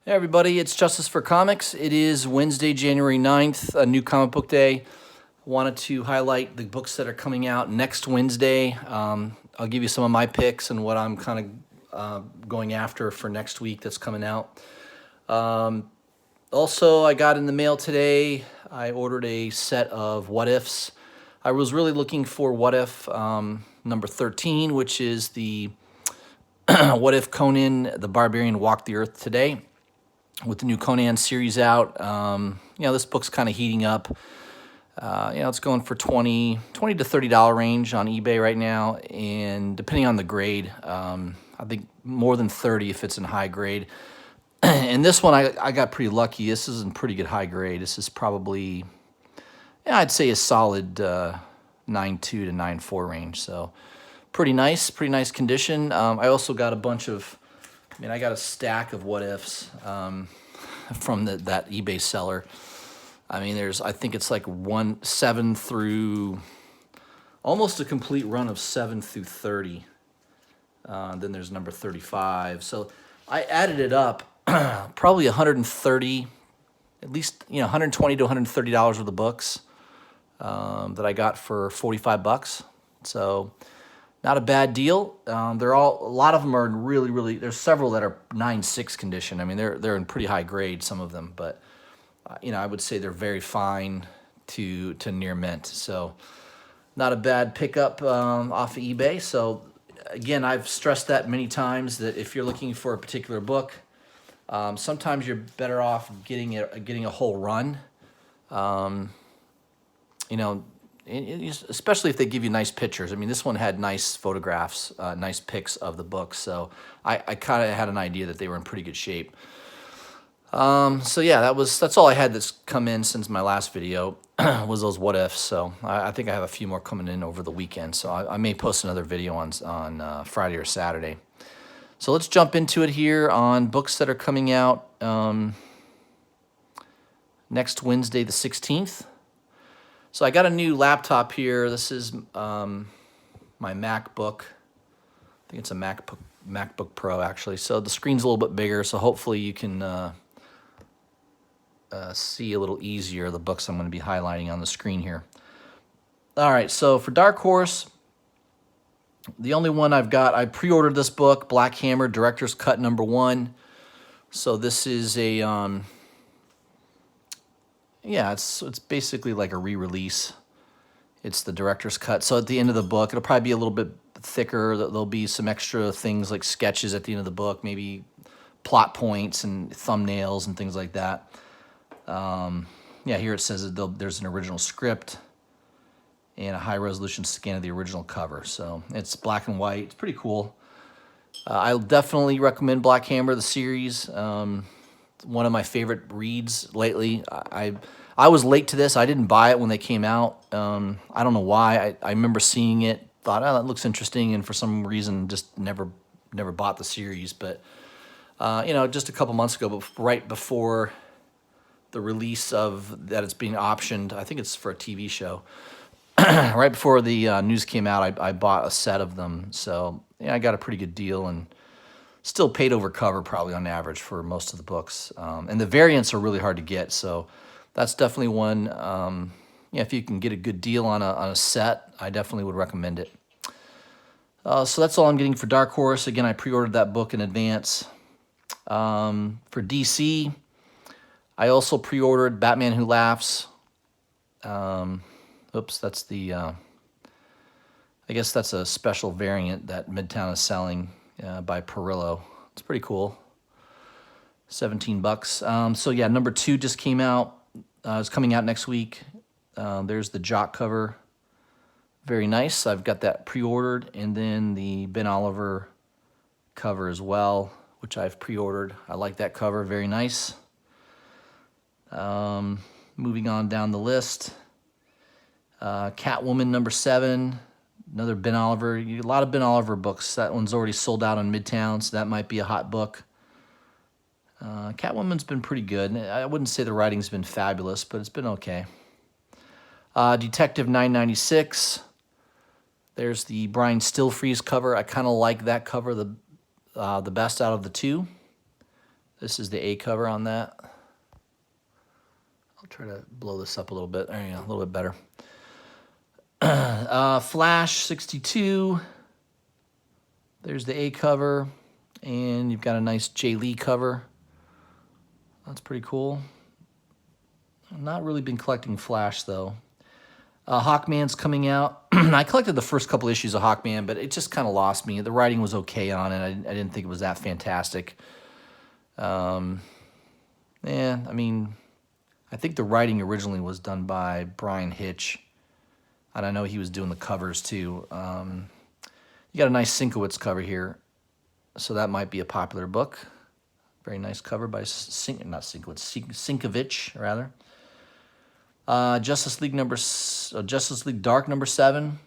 Hey everybody, it's Justice for Comics. It is Wednesday, January 9th, a new comic book day. I wanted to highlight the books that are coming out next Wednesday. I'll give you some of my picks and what I'm kind of going after for next week that's coming out. Also, I got in the mail today, I ordered a set of What Ifs. I was really looking for What If number 13, which is the What If Conan the Barbarian Walked the Earth Today. With the new Conan series out, this book's kind of heating up. It's going for $20 to $30 range on eBay right now, and depending on the grade, I think more than 30 if it's in high grade. And this one, I got pretty lucky. This is in pretty good high grade. This is probably, I'd say a solid 9.2 to 9.4 range. So pretty nice condition. I also got a bunch of, I got a stack of What Ifs from that eBay seller. I think it's like 7 through, almost a complete run of 7 through 30. Then there's number 35. So I added it up, probably 130, at least, $120 to $130 worth of books that I got for $45. So not a bad deal. A lot of them are in really, there's several that are 9.6 condition. They're in pretty high grade, some of them, but I would say they're very fine to near mint. So not a bad pickup off of eBay. So again, I've stressed that many times that if you're looking for a particular book, sometimes you're better off getting a whole run. Especially if they give you nice pictures. This one had nice photographs, nice pics of the book, so I kind of had an idea that they were in pretty good shape. So yeah, that's all I had that's come in since my last video was those What Ifs. So I think I have a few more coming in over the weekend, so I may post another video on Friday or Saturday. So let's jump into it here on books that are coming out next Wednesday, the 16th. So I got a new laptop here. This is my MacBook. I think it's a MacBook Pro, actually. So the screen's a little bit bigger, so hopefully you can see a little easier the books I'm going to be highlighting on the screen here. All right, so for Dark Horse, the only one I've got, I pre-ordered this book, Black Hammer, Director's Cut #1. So this is a... it's basically like a re-release. It's the director's cut. So at the end of the book, it'll probably be a little bit thicker. There'll be some extra things like sketches at the end of the book, maybe plot points and thumbnails and things like that. Here it says that there's an original script and a high-resolution scan of the original cover. So it's black and white. It's pretty cool. I'll definitely recommend Black Hammer, the series. One of my favorite reads lately. I was late to this. I didn't buy it when they came out. I don't know why. I remember seeing it, thought, oh, that looks interesting, and for some reason just never bought the series. But just a couple months ago, but right before the release of that, it's being optioned. I think it's for a TV show. Right before the news came out, I bought a set of them. So I got a pretty good deal and still paid over cover probably on average for most of the books. And the variants are really hard to get, so that's definitely one. If you can get a good deal on a set, I definitely would recommend it. So that's all I'm getting for Dark Horse. Again, I pre-ordered that book in advance. For DC, I also pre-ordered Batman Who Laughs. That's the... I guess that's a special variant that Midtown is selling. By Perillo. It's pretty cool. $17. So yeah, #2 just came out. It's coming out next week. There's the Jock cover. Very nice. I've got that pre-ordered, and then the Ben Oliver cover as well, which I've pre-ordered. I like that cover. Very nice. Moving on down the list. Catwoman #7. Another Ben Oliver. A lot of Ben Oliver books. That one's already sold out on Midtown, so that might be a hot book. Catwoman's been pretty good. I wouldn't say the writing's been fabulous, but it's been okay. Detective 996. There's the Brian Stillfreeze cover. I kind of like that cover the best out of the two. This is the A cover on that. I'll try to blow this up a little bit. There you go, a little bit better. Flash 62. There's the A cover. And you've got a nice Jay Lee cover. That's pretty cool. I've not really been collecting Flash, though. Hawkman's coming out. I collected the first couple issues of Hawkman, but it just kind of lost me. The writing was okay on it. I didn't think it was that fantastic. Yeah, I mean, I think the writing originally was done by Brian Hitch. And I know he was doing the covers, too. You got a nice Sienkiewicz cover here. So that might be a popular book. Very nice cover by Sienkiewicz, rather. Justice League Dark number 7.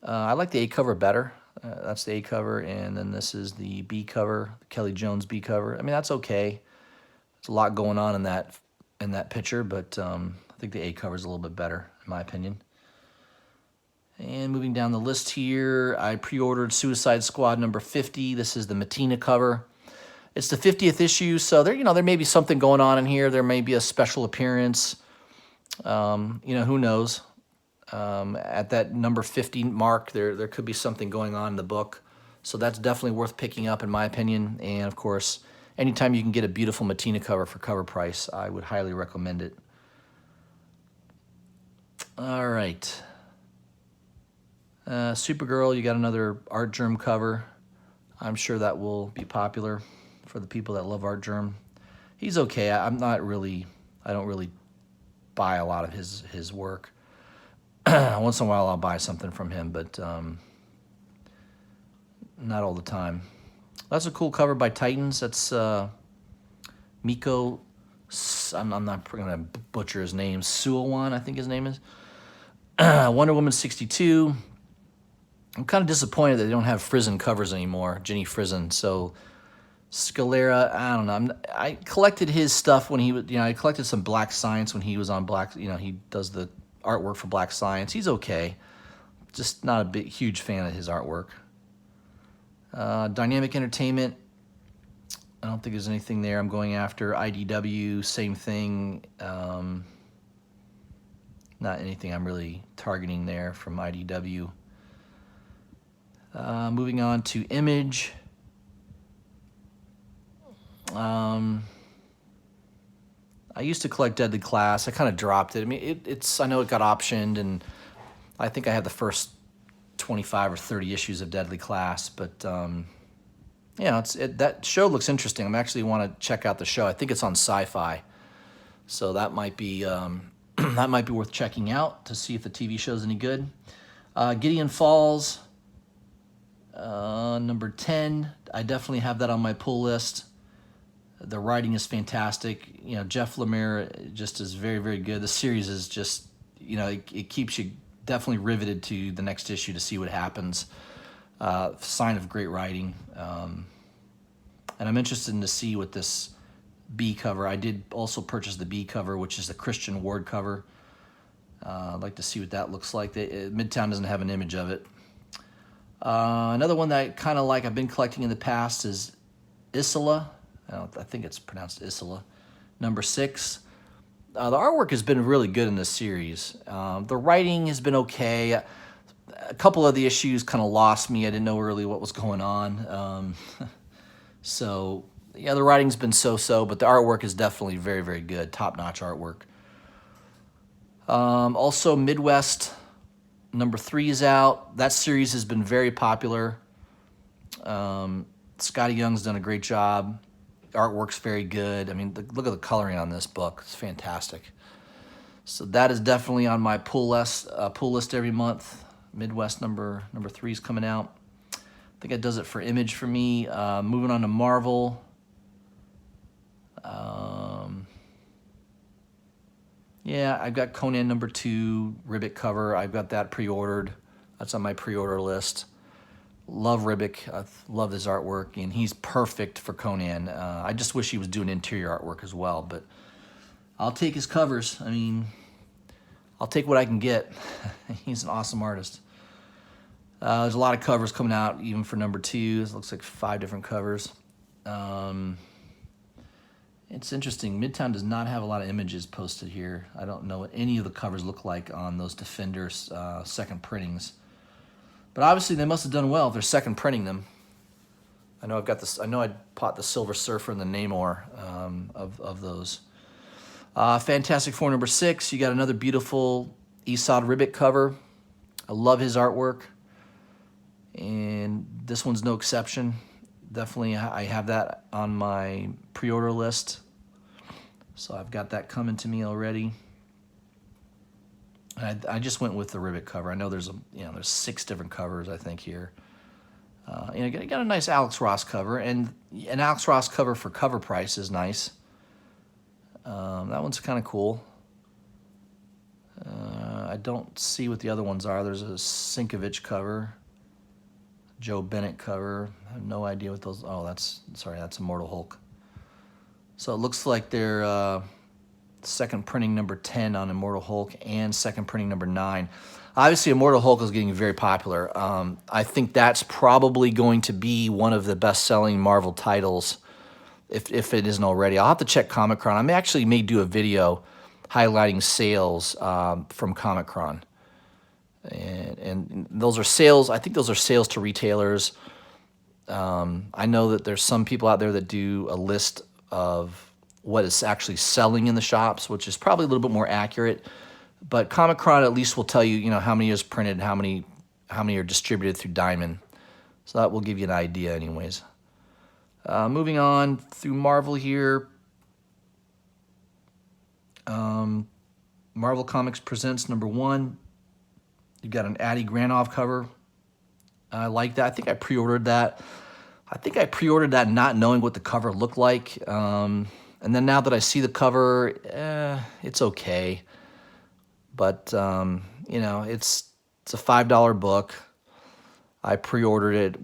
I like the A cover better. That's the A cover, and then this is the B cover, the Kelly Jones B cover. I mean, that's okay. There's a lot going on in that picture, but I think the A cover is a little bit better, in my opinion. And moving down the list here, I pre-ordered Suicide Squad number 50. This is the Matina cover. It's the 50th issue, so there may be something going on in here. There may be a special appearance. Who knows? At that number 50 mark, there could be something going on in the book. So that's definitely worth picking up, in my opinion. And, of course, anytime you can get a beautiful Matina cover for cover price, I would highly recommend it. All right. Supergirl, you got another Art Germ cover. I'm sure that will be popular for the people that love Art Germ. He's okay. I don't really buy a lot of his work. Once in a while I'll buy something from him, but not all the time. That's a cool cover by Titans. That's Miko. I'm not going to butcher his name. Suawan, I think his name is. Wonder Woman 62. I'm kind of disappointed that they don't have Frizen covers anymore, Jenny Frizen. So Scalera, I don't know. I collected his stuff when he was, I collected some Black Science when he was on Black, he does the artwork for Black Science. He's okay. Just not a huge fan of his artwork. Dynamic Entertainment, I don't think there's anything there I'm going after. IDW, same thing. Not anything I'm really targeting there from IDW. Moving on to Image. I used to collect Deadly Class. I kind of dropped it. I mean, I know it got optioned, and I think I had the first 25 or 30 issues of Deadly Class. But that show looks interesting. I actually want to check out the show. I think it's on Sci-Fi, so that might be worth checking out to see if the TV show's any good. Gideon Falls, number 10. I definitely have that on my pull list. The writing is fantastic. Jeff Lemire just is very, very good. The series is just, it keeps you definitely riveted to the next issue to see what happens. Sign of great writing. And I'm interested to see what this B cover. I did also purchase the B cover, which is the Christian Ward cover. I'd like to see what that looks like. Midtown doesn't have an image of it. Another one that I kind of like, I've been collecting in the past, is Isola. I think it's pronounced Isola. Number 6. The artwork has been really good in this series. The writing has been okay. A couple of the issues kind of lost me. I didn't know really what was going on. So, the writing's been so-so, but the artwork is definitely very, very good. Top-notch artwork. Also, Midwest, number 3 is out. That series has been very popular. Scotty Young's done a great job. Artwork's very good. I mean, look at the coloring on this book. It's fantastic. So that is definitely on my pull list every month. Midwest number 3 is coming out. I think that does it for Image for me. Moving on to Marvel. I've got Conan number 2, Ribbit cover. I've got that pre-ordered. That's on my pre-order list. Love Ribic. I love his artwork, and he's perfect for Conan. I just wish he was doing interior artwork as well, but I'll take his covers. I mean, I'll take what I can get. He's an awesome artist. There's a lot of covers coming out, even for number 2. It looks like 5 different covers. It's interesting. Midtown does not have a lot of images posted here. I don't know what any of the covers look like on those Defenders second printings. But obviously they must have done well if they're second printing them. I know I've got this. I know I bought the Silver Surfer and the Namor of those. Fantastic Four number 6. You got another beautiful Esad Ribic cover. I love his artwork, and this one's no exception. Definitely, I have that on my pre-order list, so I've got that coming to me already. I just went with the Rivet cover. I know there's there's 6 different covers I think here. You got a nice Alex Ross cover, and an Alex Ross cover for cover price is nice. That one's kind of cool. I don't see what the other ones are. There's a Sinkovich cover, Joe Bennett cover. I have no idea what those. Oh, that's Immortal Hulk. So it looks like they're second printing number 10 on Immortal Hulk and second printing number 9. Obviously, Immortal Hulk is getting very popular. I think that's probably going to be one of the best-selling Marvel titles, if it isn't already. I'll have to check Comic-Con. I may do a video highlighting sales from Comic-Con. And those are sales. I think those are sales to retailers. I know that there's some people out there that do a list of what is actually selling in the shops, which is probably a little bit more accurate. But Comic-Con at least will tell you, how many is printed, and how many are distributed through Diamond. So that will give you an idea, anyways. Moving on through Marvel here. Marvel Comics Presents number 1. You've got an Adi Granov cover. I like that. I think I pre-ordered that. Not knowing what the cover looked like. And then now that I see the cover, it's okay. But, it's a $5 book. I pre-ordered it,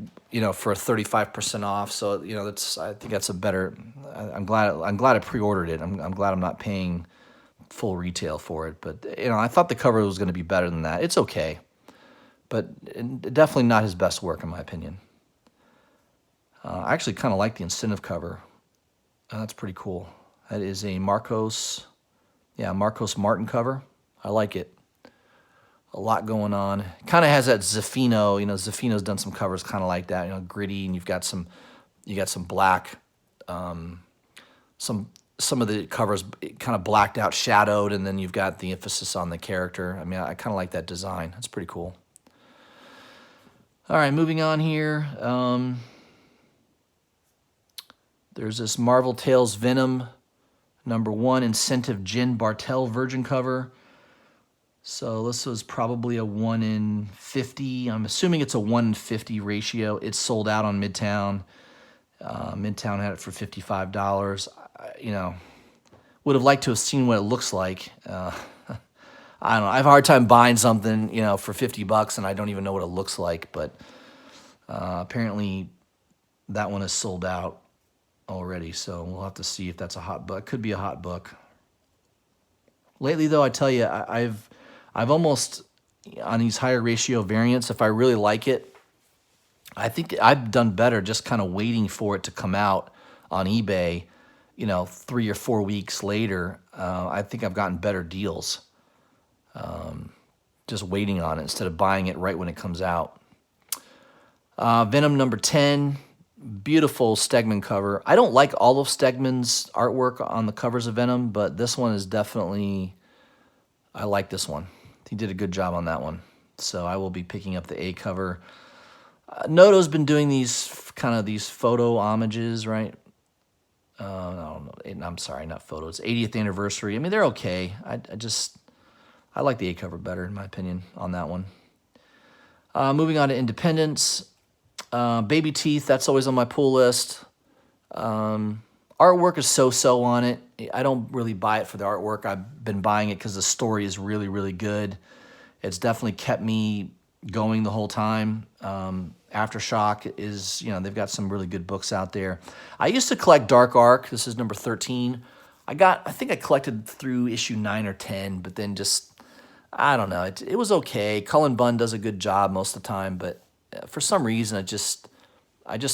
for 35% off. So, I think that's a better. I'm glad I pre-ordered it. I'm glad I'm not paying full retail for it. But, I thought the cover was going to be better than that. It's okay, but definitely not his best work in my opinion. I actually kind of like the incentive cover. That's pretty cool. That is a Marcos Martin cover. I like it. A lot going on. Kind of has that Zafino. Zafino's done some covers kind of like that. Gritty, and you got some black. Some of the covers kind of blacked out, shadowed, and then you've got the emphasis on the character. I kind of like that design. That's pretty cool. All right, moving on here. There's this Marvel Tales Venom number 1 Incentive Jen Bartel Virgin cover. So this was probably a 1 in 50. I'm assuming it's a 1 in 50 ratio. It's sold out on Midtown. Midtown had it for $55. Would have liked to have seen what it looks like. I don't know. I have a hard time buying something, for $50 and I don't even know what it looks like. But apparently that one is sold out already. So we'll have to see if that's a hot book. Could be a hot book. Lately, though, I tell you, I've almost, on these higher ratio variants, if I really like it, I think I've done better just kind of waiting for it to come out on eBay, 3 or 4 weeks later. I think I've gotten better deals just waiting on it instead of buying it right when it comes out. Venom number 10, beautiful Stegman cover. I don't like all of Stegman's artwork on the covers of Venom, but this one is definitely, I like this one. He did a good job on that one. So I will be picking up the A cover. Noto's been doing these photo homages, right? No, I'm sorry, not photos. 80th anniversary. They're okay. I like the A cover better, in my opinion, on that one. Moving on to Independence. Baby Teeth, that's always on my pull list. Artwork is so-so on it. I don't really buy it for the artwork. I've been buying it because the story is really, really good. It's definitely kept me going the whole time. Aftershock is, they've got some really good books out there. I used to collect Dark Arc. This is number 13. I think I collected through issue 9 or 10, but then I don't know. It was okay. Cullen Bunn does a good job most of the time, but for some reason, I just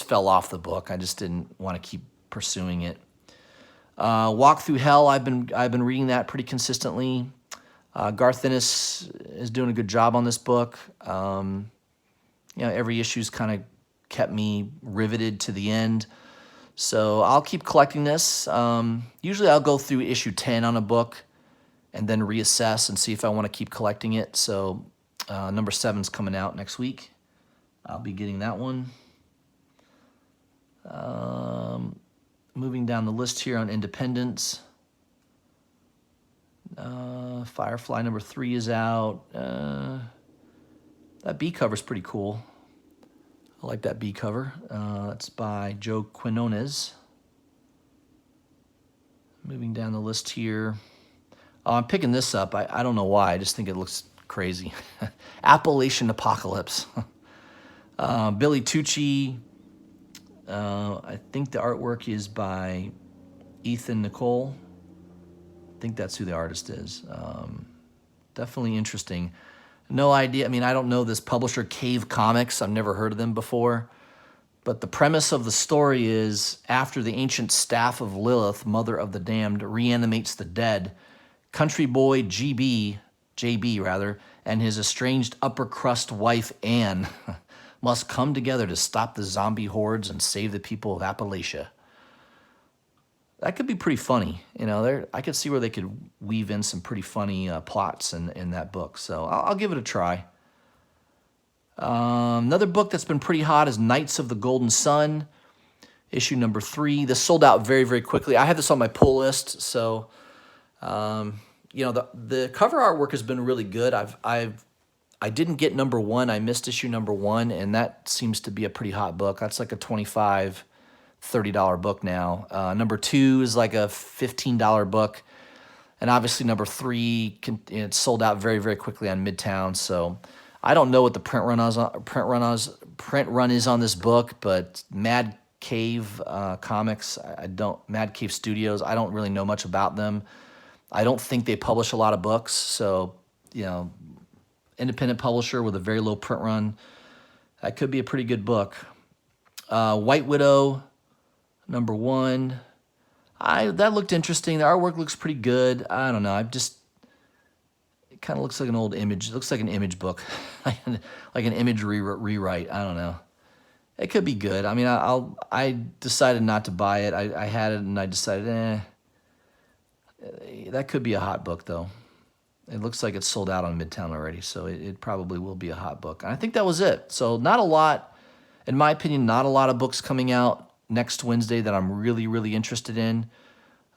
fell off the book. I just didn't want to keep pursuing it. Walk Through Hell, I've been reading that pretty consistently. Garth Ennis is doing a good job on this book. Every issue's kind of kept me riveted to the end. So I'll keep collecting this. Usually I'll go through issue 10 on a book and then reassess and see if I want to keep collecting it. So number 7's coming out next week. I'll be getting that one. Moving down the list here on Independence. Firefly number 3 is out. That B cover's pretty cool. I like that B cover. It's by Joe Quinones. Moving down the list here. Oh, I'm picking this up. I don't know why. I just think it looks crazy. Appalachian Apocalypse. Billy Tucci. I think the artwork is by Ethan Nicole. I think that's who the artist is. Definitely interesting. No idea. I mean, I don't know this publisher, Cave Comics. I've never heard of them before. But the premise of the story is, after the ancient staff of Lilith, mother of the damned, reanimates the dead, country boy JB, and his estranged upper crust wife Anne must come together to stop the zombie hordes and save the people of Appalachia. That could be pretty funny. I could see where they could weave in some pretty funny plots in that book. So I'll give it a try. Another book that's been pretty hot is Knights of the Golden Sun, issue number 3. This sold out very, very quickly. I have this on my pull list, so the cover artwork has been really good. I didn't get number 1. I missed issue number 1, and that seems to be a pretty hot book. That's like a $25, $30 book now. Number 2 is like a $15 book, and obviously number 3 it's sold out very, very quickly on Midtown. So I don't know what the print run is on this book, but Mad Cave Comics, Mad Cave Studios, I don't really know much about them. I don't think they publish a lot of books, so independent publisher with a very low print run. That could be a pretty good book. White Widow, number 1. That looked interesting. The artwork looks pretty good. I don't know. It kind of looks like an old image. It looks like an image book, like an image rewrite. I don't know. It could be good. I mean, I decided not to buy it. I had it and I decided, that could be a hot book though. It looks like it's sold out on Midtown already, so it probably will be a hot book. And I think that was it. So not a lot, in my opinion, not a lot of books coming out next Wednesday that I'm really, really interested in.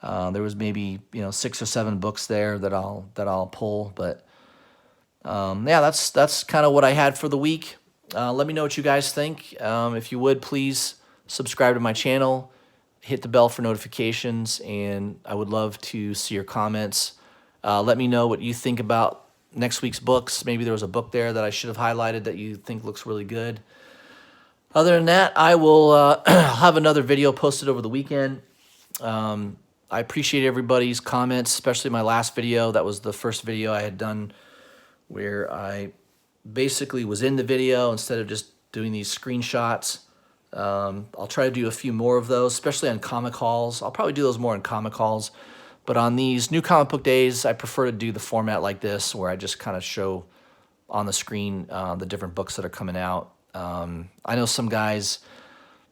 There was maybe 6 or 7 books there that I'll pull, but that's kind of what I had for the week. Let me know what you guys think. If you would, please subscribe to my channel, hit the bell for notifications, and I would love to see your comments. Let me know what you think about next week's books. Maybe there was a book there that I should have highlighted that you think looks really good. Other than that, I will have another video posted over the weekend. I appreciate everybody's comments, especially my last video. That was the first video I had done where I basically was in the video instead of just doing these screenshots. I'll try to do a few more of those, especially on comic hauls. I'll probably do those more in comic hauls. But on these new comic book days, I prefer to do the format like this, where I just kind of show on the screen the different books that are coming out. I know some guys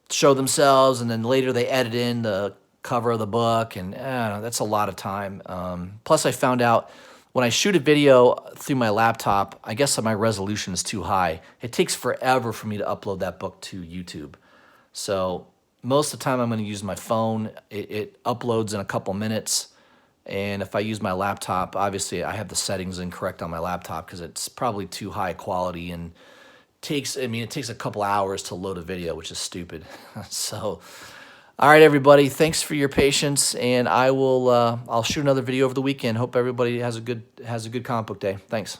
show themselves, and then later they edit in the cover of the book, and that's a lot of time. Plus, I found out when I shoot a video through my laptop, I guess my resolution is too high. It takes forever for me to upload that book to YouTube. So most of the time, I'm going to use my phone. It uploads in a couple minutes. And if I use my laptop, obviously I have the settings incorrect on my laptop because it's probably too high quality and it takes a couple hours to load a video, which is stupid. So, all right, everybody, thanks for your patience, and I'll shoot another video over the weekend. Hope everybody has a good comic book day. Thanks.